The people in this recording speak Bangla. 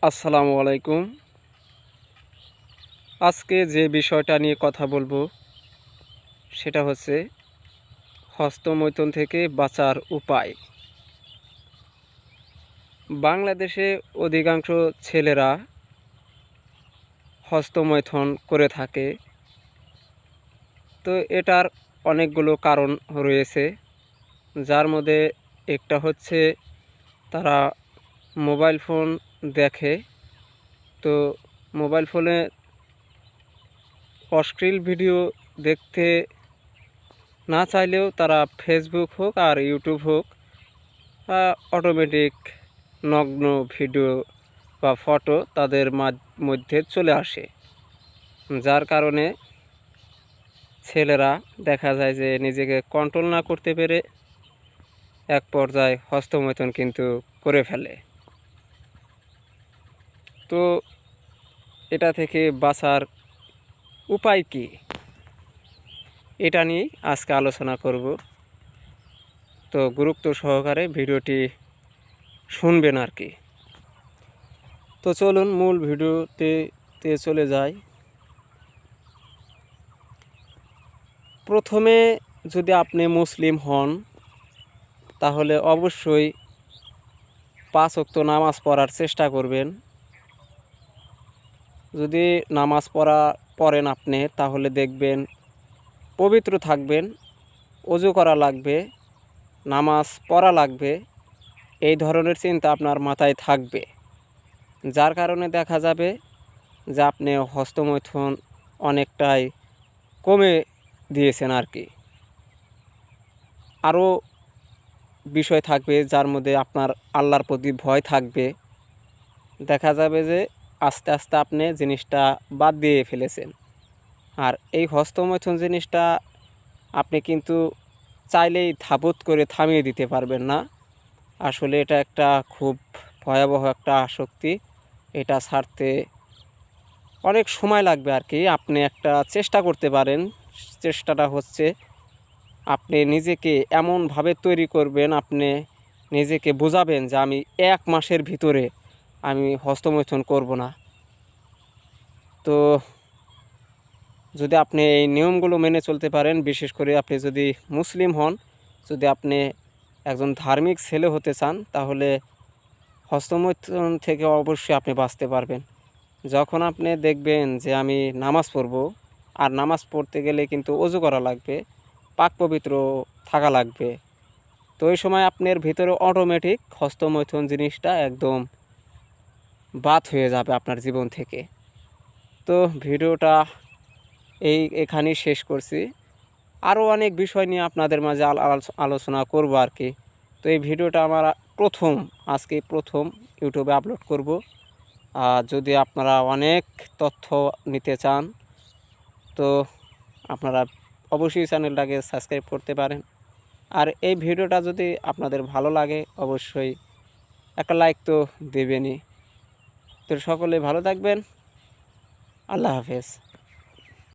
আসসালামু আলাইকুম। আজকে যে বিষয়টা নিয়ে কথা বলবো সেটা হচ্ছে হস্তমৈথুন থেকে বাঁচার উপায়। বাংলাদেশে অধিকাংশ ছেলেরা হস্তমৈথুন করে থাকে। তো এটার অনেকগুলো কারণ রয়েছে, যার মধ্যে একটা হচ্ছে তারা মোবাইল ফোন দেখে। তো মোবাইল ফোনে অশ্লীল ভিডিও দেখতে না চাইলেও তারা ফেসবুক হোক আর ইউটিউব হোক অটোমেটিক নগ্ন ভিডিও বা ফটো তাদের মধ্যে চলে আসে, যার কারণে ছেলেরা দেখা যায় যে নিজেকে কন্ট্রোল না করতে পেরে এক পর্যায়ে হস্তমৈথুন কিন্তু করে ফেলে। তো এটা থেকে বাঁচার উপায় কি, এটা নিয়ে আজকে আলোচনা করব। তো গুরুত্ব সহকারে ভিডিওটি শুনবেন আর কি। তো চলুন মূল ভিডিওতে চলে যাই। প্রথমে যদি আপনি মুসলিম হন তাহলে অবশ্যই 5 ওয়াক্ত নামাজ পড়ার চেষ্টা করবেন। যদি নামাজ পড়েন আপনি, তাহলে দেখবেন পবিত্র থাকবেন, ওযু করা লাগবে, নামাজ পড়া লাগবে, এই ধরনের চিন্তা আপনার মাথায় থাকবে। যার কারণে দেখা যাবে যে আপনি হস্তমৈথুন অনেকটাই কমে দিয়েছেন আর কি। আরও বিষয় থাকবে যার মধ্যে আপনার আল্লাহর প্রতি ভয় থাকবে। দেখা যাবে যে আস্তে আস্তে আপনি জিনিসটা বাদ দিয়ে ফেলেছেন। আর এই হস্তমৈথুন জিনিসটা আপনি কিন্তু চাইলেই ধাপত করে থামিয়ে দিতে পারবেন না। আসলে এটা একটা খুব ভয়াবহ একটা আসক্তি। এটা ছাড়তে অনেক সময় লাগবে আর কি। আপনি একটা চেষ্টা করতে পারেন। চেষ্টাটা হচ্ছে আপনি নিজেকে এমনভাবে তৈরি করবেন, আপনি নিজেকে বোঝাবেন যে আমি 1 মাসের ভিতরে আমি হস্তমৈথুন করব না। তো যদি আপনি এই নিয়মগুলো মেনে চলতে পারেন, বিশেষ করে আপনি যদি মুসলিম হন, যদি আপনি একজন ধার্মিক ছেলে হতে চান, তাহলে হস্তমৈথুন থেকে অবশ্যই আপনি বাঁচতে পারবেন। যখন আপনি দেখবেন যে আমি নামাজ পড়ব, আর নামাজ পড়তে গেলে কিন্তু ওযু করা লাগবে, পাক পবিত্র থাকা লাগবে। তো ওই সময় আপনার ভিতরে অটোমেটিক হস্তমৈথুন জিনিসটা একদম বাদ হয়ে যাবে আপনার জীবন থেকে। তো ভিডিওটা এখানেই শেষ করছি। আরও অনেক বিষয় নিয়ে আপনাদের মাঝে আলোচনা করব আর কি। তো এই ভিডিওটা আমার আজকে প্রথম ইউটিউবে আপলোড করব। যদি আপনারা অনেক তথ্য নিতে চান, তো আপনারা অবশ্যই চ্যানেলটাকে সাবস্ক্রাইব করতে পারেন। আর এই ভিডিওটা যদি আপনাদের ভালো লাগে, অবশ্যই একটা লাইক তো দেবেনই। তো সকলে ভালো থাকবেন। আল্লাহ হাফেজ।